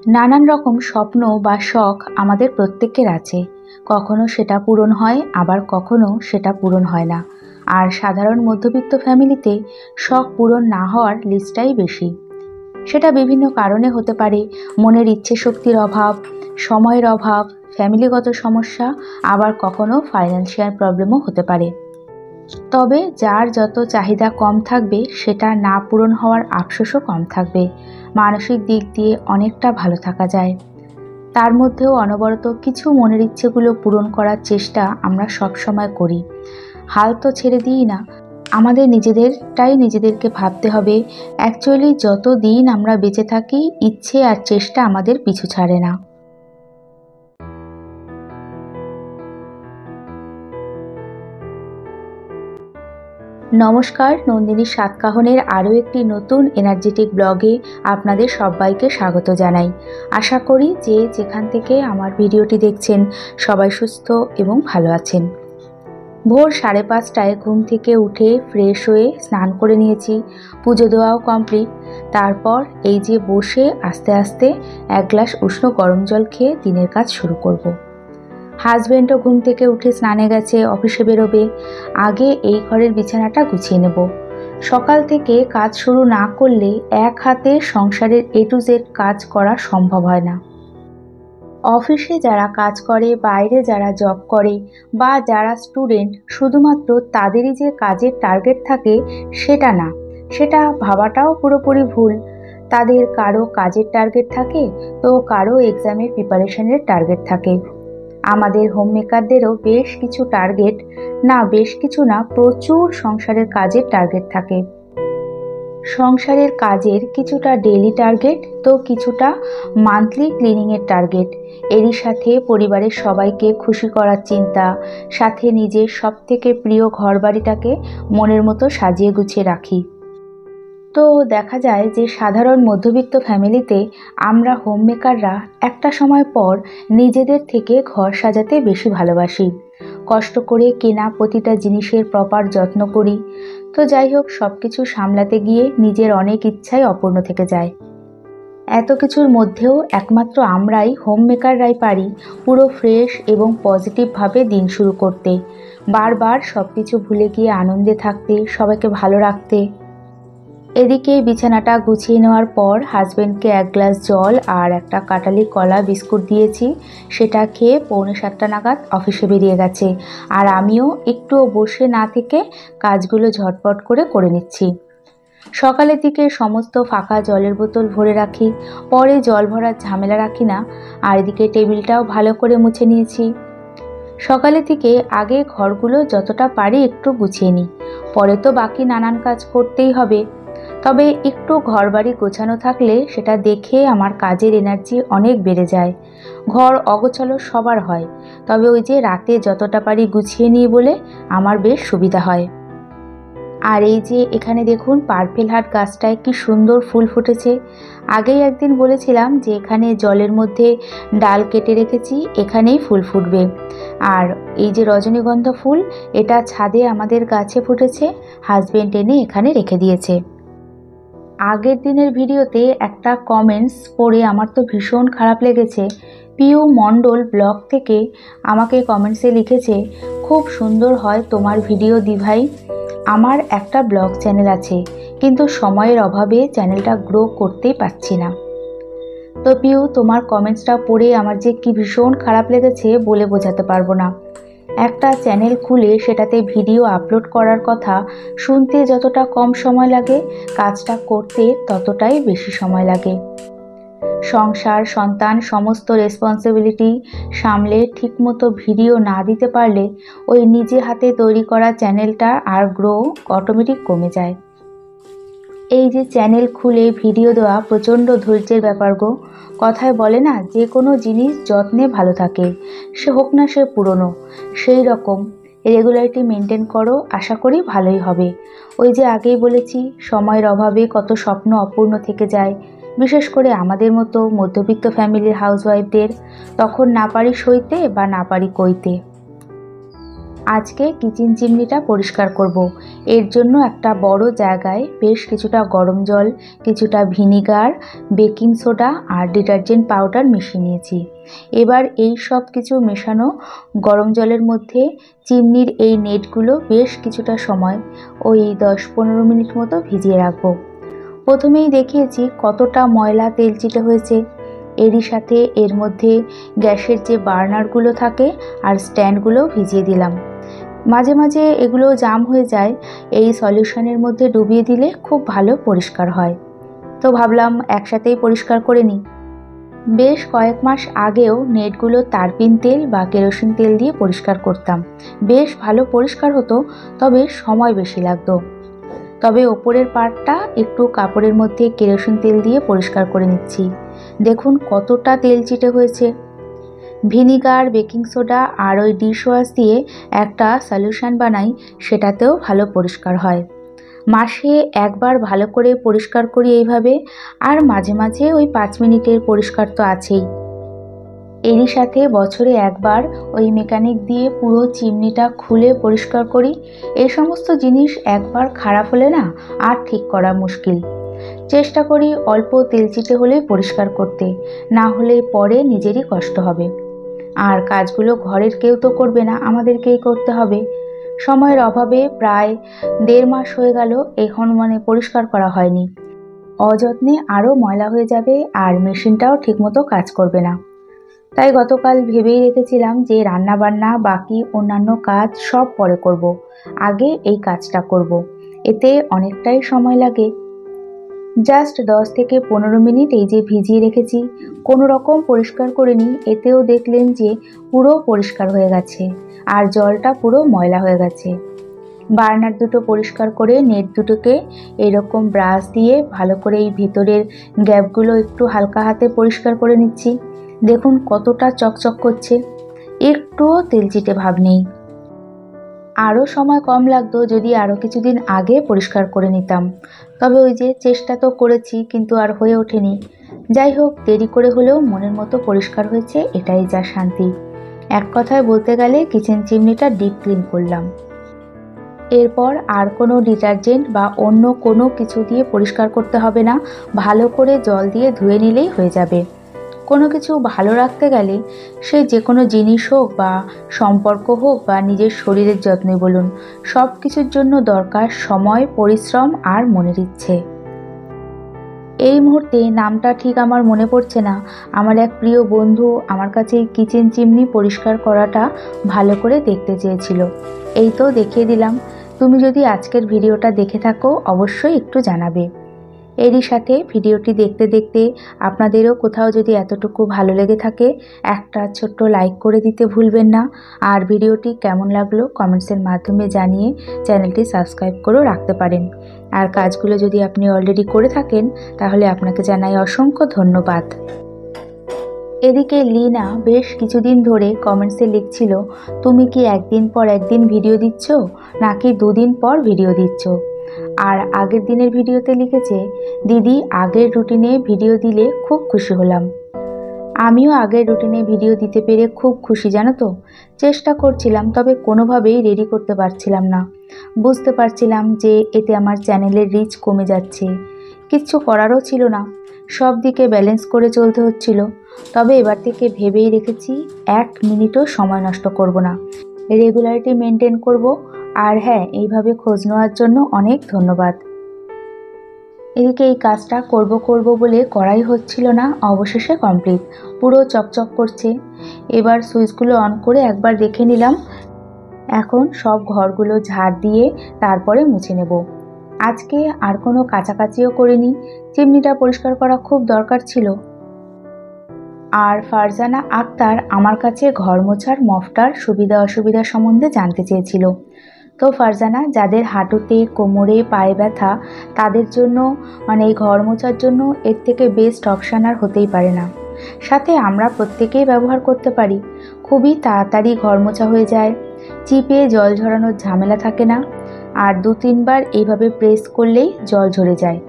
নানান রকম স্বপ্ন বা শখ আমাদের প্রত্যেকের আছে। কখনো সেটা পূরণ হয়, আবার কখনো সেটা পূরণ হয় না। আর সাধারণ মধ্যবিত্ত ফ্যামিলিতে শখ পূরণ না হওয়ার লিস্টটাই বেশি। সেটা বিভিন্ন কারণে হতে পারে। মনের ইচ্ছে শক্তির অভাব, সময়ের অভাব, ফ্যামিলিগত সমস্যা, আবার কখনো ফাইন্যান্সিয়াল প্রবলেমও হতে পারে। তবে যার যত চাহিদা কম থাকবে, সেটা না পূরণ হওয়ার আফসোসও কম থাকবে। মানসিক দিক দিয়ে অনেকটা ভালো থাকা যায়। তার মধ্যেও অনবরত কিছু মনের ইচ্ছেগুলো পূরণ করার চেষ্টা আমরা সবসময় করি। হাল তো ছেড়ে দিই না। আমাদের নিজেদেরকে ভাবতে হবে, অ্যাকচুয়ালি যত দিন আমরা বেঁচে থাকি, ইচ্ছে আর চেষ্টা আমাদের পিছু ছাড়ে না। নমস্কার, নন্দিনীর সাতকাহনের আরও একটি নতুন এনার্জেটিক ব্লগে আপনাদের সবাইকে স্বাগত জানাই। আশা করি যে যেখান থেকে আমার ভিডিওটি দেখছেন সবাই সুস্থ এবং ভালো আছেন। ভোর 5:30টায় ঘুম থেকে উঠে ফ্রেশ হয়ে স্নান করে নিয়েছি, পুজো দেওয়াও কমপ্লিট। তারপর এই যে বসে আস্তে আস্তে এক গ্লাস উষ্ণ গরম জল খেয়ে দিনের কাজ শুরু করব। হাজব্যান্ডও ঘুম থেকে উঠে স্নানে গেছে, অফিসে বেরোবে। আগে এই ঘরের বিছানাটা গুছিয়ে নেব। সকাল থেকে কাজ শুরু না করলে এক হাতে সংসারের A to Z কাজ করা সম্ভব হয় না। অফিসে যারা কাজ করে, বাইরে যারা জব করে, বা যারা স্টুডেন্ট, শুধুমাত্র তাদেরই যে কাজের টার্গেট থাকে সেটা না। সেটা ভাবাটাও পুরোপুরি ভুল। তাদের কারো কাজের টার্গেট থাকে, তো কারো এক্সামের প্রিপারেশনের টার্গেট থাকে। আমাদের হোম মেকারদেরও বেশ কিছু টার্গেট, না বেশ কিছু না, প্রচুর সংসারের কাজের টার্গেট থাকে। সংসারের কাজের কিছুটা ডেইলি টার্গেট, তো কিছুটা মান্থলি ক্লিনিংয়ের টার্গেট। এরই সাথে পরিবারের সবাইকে খুশি করার চিন্তা, সাথে নিজের সবথেকে প্রিয় ঘরবাড়িটাকে মনের মতো সাজিয়ে গুছিয়ে রাখি। তো দেখা যায় যে সাধারণ মধ্যবিত্ত ফ্যামিলিতে আমরা হোম মেকাররা একটা সময় পর নিজেদের থেকে ঘর সাজাতে বেশি ভালোবাসি। কষ্ট করে কেনা প্রতিটা জিনিসের প্রপার যত্ন করি। তো যাই হোক, সব কিছু সামলাতে গিয়ে নিজের অনেক ইচ্ছাই অপূর্ণ থেকে যায়। এত কিছুর মধ্যেও একমাত্র আমরাই, হোম মেকাররাই পারি পুরো ফ্রেশ এবং পজিটিভভাবে দিন শুরু করতে, বারবার সব কিছু ভুলে গিয়ে আনন্দে থাকতে, সবাইকে ভালো রাখতে। এদিকে বিছানাটা গুছিয়ে নেওয়ার পর হাজবেন্ডকে এক গ্লাস জল আর একটা কাঁঠালি কলা বিস্কুট দিয়েছি। সেটা খেয়ে 6:45 নাগাদ অফিসে বেরিয়ে গেছে। আর আমিও একটুও বসে না থেকে কাজগুলো ঝটপট করে নিচ্ছি। সকালের দিকে সমস্ত ফাঁকা জলের বোতল ভরে রাখি, পরে জল ভরার ঝামেলা রাখি না। আর এদিকে টেবিলটাও ভালো করে মুছে নিয়েছি। সকালের দিকে আগে ঘরগুলো যতটা পারি একটু গুছিয়ে নিই, পরে তো বাকি নানান কাজ করতেই হবে। তবে একটু ঘরবাড়ি গোছানো থাকলে সেটা দেখে আমার কাজের এনার্জি অনেক বেড়ে যায়। ঘর অগোছালো সবার হয়, তবে ওই যে রাতে যতটা পারি গুছিয়ে নিই বলে আমার বেশ সুবিধা হয়। আর এই যে এখানে দেখুন, পার্পেল হার্ট গাছটায় কি সুন্দর ফুল ফুটেছে। আগেই একদিন বলেছিলাম যে এখানে জলের মধ্যে ডাল কেটে রেখেছি, এখানেই ফুল ফুটবে। আর এই যে রজনীগন্ধা ফুল, এটা ছাদে আমাদের গাছে ফুটেছে, হাজবেন্ড এনে এখানে রেখে দিয়েছে। আগের দিনের ভিডিওতে একটা কমেন্টস পড়ে আমার তো ভীষণ খারাপ লেগেছে। পিউ মণ্ডল ব্লগ থেকে আমাকে কমেন্টসে লিখেছে, খুব সুন্দর হয় তোমার ভিডিও দিভাই। আমার একটা ব্লগ চ্যানেল আছে, কিন্তু সময়ের অভাবে চ্যানেলটা গ্রো করতেই পারছি না। তো পিউ, তোমার কমেন্টসটা পড়ে আমার যে কি ভীষণ খারাপ লেগেছে বলে বোঝাতে পারবো না। একটা চ্যানেল খুলে সেটাতে ভিডিও আপলোড করার কথা শুনতে যতটা কম সময় লাগে, কাজটা করতে ততটাই বেশি সময় লাগে। সংসার, সন্তান, সমস্ত রেসপন্সিবিলিটি সামলে ঠিকমতো ভিডিও না দিতে পারলে ওই নিজে হাতে তৈরি করা চ্যানেলটা আর গ্রো অটোমেটিক কমে যায়। এই যে চ্যানেল খুলে ভিডিও দেওয়া প্রচণ্ড ধৈর্যের ব্যাপার গো। কথায় বলে না, যে কোনো জিনিস যত্নে ভালো থাকে, সে হোক না সে পুরনো। সেই রকম রেগুলারিটি মেনটেন করো, আশা করি ভালোই হবে। ওই যে আগেই বলেছি, সময়ের অভাবে কত স্বপ্ন অপূর্ণ থেকে যায়, বিশেষ করে আমাদের মতো মধ্যবিত্ত ফ্যামিলির হাউসওয়াইফদের। তখন না পারি সইতে বা না পারি কইতে। আজকে কিচেন চিমনিটা পরিষ্কার করব। এর জন্য একটা বড় জায়গায় বেশ কিছুটা গরম জল, কিছুটা ভিনিগার, বেকিং সোডা আর ডিটারজেন্ট পাউডার মিশিয়ে নিয়েছি। এবার এই সব কিছু মেশানো গরম জলের মধ্যে চিমনির এই নেটগুলো বেশ কিছুটা সময়, ওই 10-15 মিনিট মতো ভিজিয়ে রাখবো। প্রথমেই দেখিয়েছি কতটা ময়লা তেলচিটে হয়েছে। এরই সাথে এর মধ্যে গ্যাসের যে বার্নারগুলো থাকে আর স্ট্যান্ডগুলো ভিজিয়ে দিলাম। মাঝে মাঝে এগুলো জাম হয়ে যায়, এই সলিউশনের মধ্যে ডুবিয়ে দিলে খুব ভালো পরিষ্কার হয়। তো ভাবলাম একসাথেই পরিষ্কার করে নিই। বেশ কয়েক মাস আগেও নেটগুলো তারপিন তেল বা কেরোসিন তেল দিয়ে পরিষ্কার করতাম। বেশ ভালো পরিষ্কার হতো, তবে সময় বেশি লাগতো। তবে ওপরের পার্টটা একটু কাপড়ের মধ্যে কেরোসিন তেল দিয়ে পরিষ্কার করে নিচ্ছি। দেখুন কতটা তেল চিটে হয়েছে। ভিনিগার, বেকিং সোডা আর ওই ডিশ ওয়াশ দিয়ে একটা সলিউশন বানাই, সেটাতেও ভালো পরিষ্কার হয়। মাসে একবার ভালো করে পরিষ্কার করি এইভাবে, আর মাঝে মাঝে ওই 5 মিনিটের পরিষ্কার তো আছেই। এরই সাথে বছরে একবার ওই মেকানিক দিয়ে পুরো চিমনিটা খুলে পরিষ্কার করি। এই সমস্ত জিনিস একবার খারাপ হলে না আর ঠিক করা মুশকিল। চেষ্টা করি অল্প তেলচিটে হলে পরিষ্কার করতে, না হলে পরে নিজেরই কষ্ট হবে। আর কাজগুলো ঘরের কেউ তো করবে না, আমাদেরকেই করতে হবে। সময়ের অভাবে প্রায় 1.5 মাস হয়ে গেল এখন পরিষ্কার করা হয়নি। অযত্নে আরও ময়লা হয়ে যাবে আর মেশিনটাও ঠিকমতো কাজ করবে না। তাই গতকাল ভেবেই রেখেছিলাম যে রান্না বান্না বাকি অন্যান্য কাজ সব পরে করব, আগে এই কাজটা করব। এতে অনেকটাই সময় লাগে। জাস্ট 10-15 মিনিট এই যে ভিজিয়ে রেখেছি, কোনো রকম পরিষ্কার করে নিই। এতেও দেখলেন যে পুরো পরিষ্কার হয়ে গেছে আর জলটা পুরো ময়লা হয়ে গেছে। বার্নার দুটো পরিষ্কার করে নেট দুটোকে এরকম ব্রাশ দিয়ে ভালো করে এই ভিতরের গ্যাপগুলো একটু হালকা হাতে পরিষ্কার করে নিচ্ছি। দেখুন কতটা চকচক করছে, একটুও তেলচিটে ভাব নেই। আরও সময় কম লাগতো যদি আরও কিছুদিন আগে পরিষ্কার করে নিতাম। তবে ওই যে চেষ্টা তো করেছি, কিন্তু আর হয়ে ওঠেনি। যাই হোক, দেরি করে হলেও মনের মতো পরিষ্কার হয়েছে, এটাই যা শান্তি। এক কথায় বলতে গেলে কিচেন চিমনিটা ডিপ ক্লিন করলাম। এরপর আর কোনো ডিটারজেন্ট বা অন্য কোনো কিছু দিয়ে পরিষ্কার করতে হবে না, ভালো করে জল দিয়ে ধুয়ে নিলেই হয়ে যাবে। কোনো কিছু ভালো রাখতে গেলে সে যে কোনো জিনিস হোক বা সম্পর্ক হোক বা নিজের শরীরের যত্নই বলুন, সব কিছুর জন্য দরকার সময়, পরিশ্রম আর মনের ইচ্ছে। এই মুহূর্তে নামটা ঠিক আমার মনে পড়ছে না। আমার এক প্রিয় বন্ধু আমার কাছে এই কিচেন চিমনি পরিষ্কার করাটা ভালো করে দেখতে চেয়েছিল। এই তো দেখিয়ে দিলাম। তুমি যদি আজকের ভিডিওটা দেখে থাকো অবশ্যই একটু জানাবে। এরই সাথে ভিডিওটি দেখতে দেখতে আপনাদেরও কোথাও যদি এতটুকু ভালো লেগে থাকে, একটা ছোট্ট লাইক করে দিতে ভুলবেন না। আর ভিডিওটি কেমন লাগলো কমেন্টসের মাধ্যমে জানিয়ে চ্যানেলটি সাবস্ক্রাইব করেও রাখতে পারেন। আর কাজগুলো যদি আপনি অলরেডি করে থাকেন তাহলে আপনাকে জানাই অসংখ্য ধন্যবাদ। এদিকে লিনা বেশ কিছুদিন ধরে কমেন্টসে লিখছিল, তুমি কি একদিন পর একদিন ভিডিও দিচ্ছ নাকি 2 দিন পর ভিডিও দিচ্ছ। আর আগের দিনের ভিডিওতে লিখেছে, দিদি আগের রুটিনে ভিডিও দিলে খুব খুশি হলাম। আমিও আগের রুটিনে ভিডিও দিতে পেরে খুব খুশি, জানো তো। চেষ্টা করছিলাম, তবে কোনোভাবেই রেডি করতে পারছিলাম না। বুঝতে পারছিলাম যে এতে আমার চ্যানেলের রিচ কমে যাচ্ছে। কিচ্ছু করারও ছিল না, সব দিকে ব্যালেন্স করে চলতে হচ্ছিল। তবে এবার থেকে ভেবেই রেখেছি 1 মিনিটও সময় নষ্ট করব না, রেগুলারিটি মেনটেন করব। আর হ্যাঁ, এইভাবে খোঁজ নেওয়ার জন্য অনেক ধন্যবাদ। এদিকে এই কাজটা করব বলে করাই হচ্ছিল না, অবশেষে কমপ্লিট, পুরো চকচক করছে। এবার সুইচগুলো অন করে একবার দেখে নিলাম। এখন সব ঘরগুলো ঝাড় দিয়ে তারপরে মুছে নেব। আজকে আর কোনো কাচাকাচিও করিনি, চিমনিটা পরিষ্কার করা খুব দরকার ছিল। আর ফারজানা আক্তার আমার কাছে ঘর মোছার মফটার সুবিধা অসুবিধা সম্বন্ধে জানতে চেয়েছিল। তো ফারজানা, যাদের হাঁটুতে, কোমরে, পায়ে ব্যথা, তাদের জন্য এই ঘর মোছার জন্য এর থেকে বেস্ট অপশান আর হতেই পারে না। সাথে আমরা প্রত্যেকেই ব্যবহার করতে পারি, খুবই তাড়াতাড়ি ঘর মোছা হয়ে যায়, চিপে জল ঝরানোর ঝামেলা থাকে না। আর 2-3 বার এইভাবে প্রেস করলেই জল ঝরে যায়।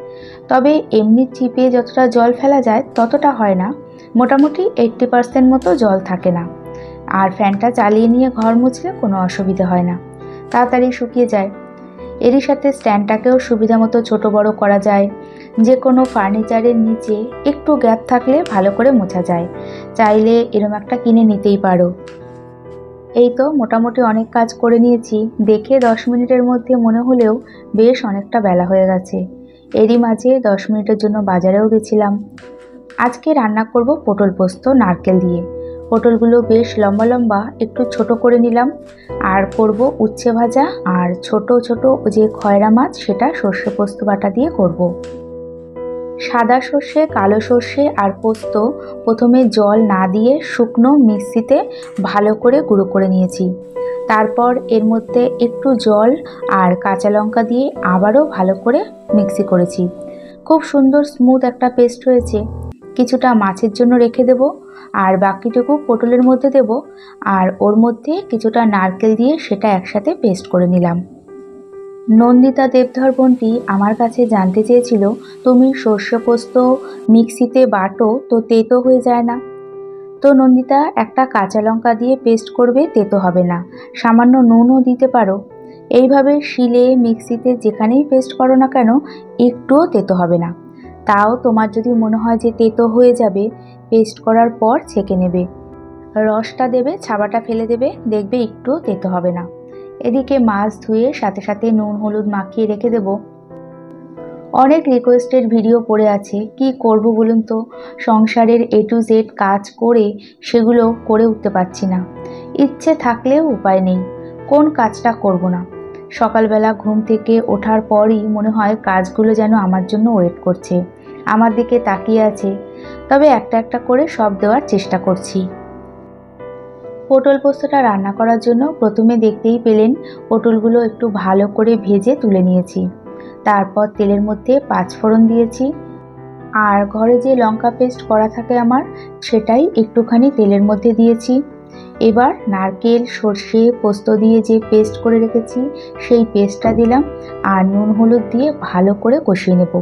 তবে এমনি চিপে যতটা জল ফেলা যায় ততটা হয় না, মোটামুটি 80% মতো জল থাকে না। আর ফ্যানটা চালিয়ে নিয়ে ঘর মুছলে কোনো অসুবিধে হয় না, তাড়াতাড়ি শুকিয়ে যায়। এরই সাথে স্ট্যান্ডটাকেও সুবিধা মতো ছোটো বড়ো করা যায়। যে কোনো ফার্নিচারের নিচে একটু গ্যাপ থাকলে ভালো করে মোছা যায়, চাইলে এরম একটা কিনে নিতেই পারো। এই তো মোটামুটি অনেক কাজ করে নিয়েছি। দেখে 10 মিনিটের মধ্যে মনে হলেও বেশ অনেকটা বেলা হয়ে গেছে। এরই মাঝে 10 মিনিটের জন্য বাজারেও গেছিলাম। আজকে রান্না করব পটল পোস্ত নারকেল দিয়ে। পটলগুলো বেশ লম্বা লম্বা একটু ছোট করে নিলাম। আর করব উচ্ছে ভাজা, আর ছোট ছোট যে খয়রা মাছ সেটা সর্ষে পোস্ত বাটা দিয়ে করব। সাদা সর্ষে, কালো সর্ষে আর পোস্ত প্রথমে জল না দিয়ে শুকনো মিক্সিতে ভালো করে গুঁড়ো করে নিয়েছি। তারপর এর মধ্যে একটু জল আর কাঁচা লঙ্কা দিয়ে আবারও ভালো করে মিক্সি করেছি। খুব সুন্দর স্মুথ একটা পেস্ট হয়েছে। কিছুটা মাছের জন্য রেখে দেব, আর বাকিটুকু পটলের মধ্যে দেব, আর ওর মধ্যে কিছুটা নারকেল দিয়ে সেটা একসাথে পেস্ট করে নিলাম। নন্দিতা দেবধর বোনটি আমার কাছে জানতে চেয়েছিল, তুমি সর্ষে পোস্ত মিক্সিতে বাটো তো তেতো হয়ে যায় না? তো নন্দিতা, একটা কাঁচা লঙ্কা দিয়ে পেস্ট করবে, তেতো হবে না। সামান্য নুনও দিতে পারো। এইভাবে শিলে মিক্সিতে যেখানেই পেস্ট করো না কেন একটুও তেতো হবে না। তাও তোমার যদি মনে হয় যে তেতো হয়ে যাবে, পেস্ট করার পর ছেঁকে নেবে, রসটা দেবে, ছাবাটা ফেলে দেবে, দেখবে একটুও তেতো হবে না। এদিকে মাছ ধুয়ে সাথে সাথে নুন হলুদ মাখিয়ে রেখে দেব। অনেক রিকোয়েস্টেড ভিডিও পড়ে আছে, কি করব বলুন তো? সংসারের A to Z কাজ করে সেগুলো করে উঠতে পারছি না। ইচ্ছে থাকলেও উপায় নেই, কোন কাজটা করব না। সকালবেলা ঘুম থেকে ওঠার পরই মনে হয় কাজগুলো যেন আমার জন্য ওয়েট করছে, আমার দিকে তাকিয়ে আছে। তবে একটা একটা করে সব দেওয়ার চেষ্টা করছি। পটল পোস্তটা রান্না করার জন্য প্রথমে দেখতেই পেলেন পটলগুলো একটু ভালো করে ভেজে তুলে নিয়েছি। তারপর তেলের মধ্যে 5 ফোড়ন দিয়েছি, আর ঘরে যে লঙ্কা পেস্ট করা থাকে আমার, সেটাই একটুখানি তেলের মধ্যে দিয়েছি। এবার নারকেল সর্ষে পোস্ত দিয়ে যে পেস্ট করে রেখেছি সেই পেস্টটা দিলাম, আর নুন হলুদ দিয়ে ভালো করে কষিয়ে নেব।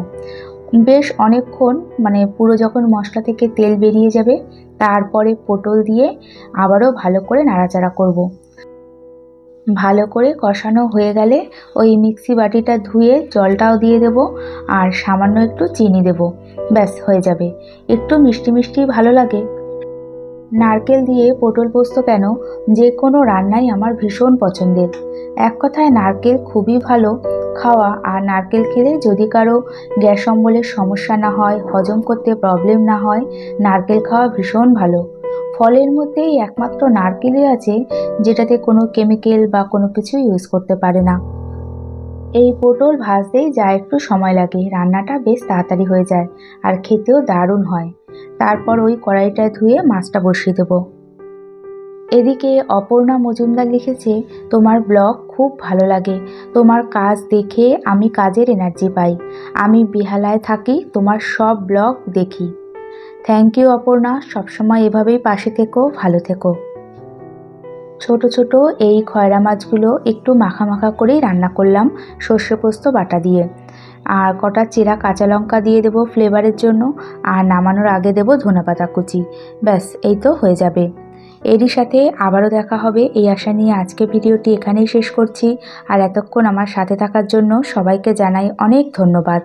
বেশ অনেকক্ষণ, মানে পুরো যখন মশলা থেকে তেল বেরিয়ে যাবে তারপরে পটল দিয়ে আবারও ভালো করে নাড়াচাড়া করব। ভালো করে কষানো হয়ে গেলে ওই মিক্সি বাটিটা ধুয়ে জলটাও দিয়ে দেব, আর সামান্য একটু চিনি দেব। ব্যাস হয়ে যাবে। একটু মিষ্টি মিষ্টি ভালো লাগে। নারকেল দিয়ে পটল পোস্ত কেন, যে কোনো রান্নাই আমার ভীষণ পছন্দের। এক কথায় নারকেল খুবই ভালো খাওয়া, আর নারকেল খেলে যদি কারো গ্যাস অম্বলের সমস্যা না হয়, হজম করতে প্রবলেম না হয়, নারকেল খাওয়া ভীষণ ভালো। ফলের মধ্যেই একমাত্র নারকেলই আছে যেটাতে কোনো কেমিক্যাল বা কোনো কিছু ইউজ করতে পারে না। এই পটল ভাজতেই যা একটু সময় লাগে, রান্নাটা বেশ তাড়াতাড়ি হয়ে যায় আর খেতেও দারুণ হয়। তারপর ওই কড়াইটা ধুয়ে মাছটা বসিয়ে দেবো। এদিকে অপর্ণা মজুমদার লিখেছে, তোমার ব্লগ খুব ভালো লাগে, তোমার কাজ দেখে আমি কাজের এনার্জি পাই, আমি বেহালায় থাকি, তোমার সব ব্লগ দেখি। থ্যাংক ইউ অপর্ণা, সবসময় এভাবেই পাশে থেকো, ভালো থেকো। ছোট ছোট এই খয়রা মাছগুলো একটু মাখা মাখা করেই রান্না করলাম সর্ষে পোস্ত বাটা দিয়ে, আর কটা চেরা কাঁচা লঙ্কা দিয়ে দেবো ফ্লেভারের জন্য, আর নামানোর আগে দেবো ধনেপাতা কুচি। ব্যাস এই তো হয়ে যাবে। এরই সাথে আবারও দেখা হবে এই আশা নিয়ে আজকে ভিডিওটি এখানেই শেষ করছি। আর এতক্ষণ আমার সাথে থাকার জন্য সবাইকে জানাই অনেক ধন্যবাদ।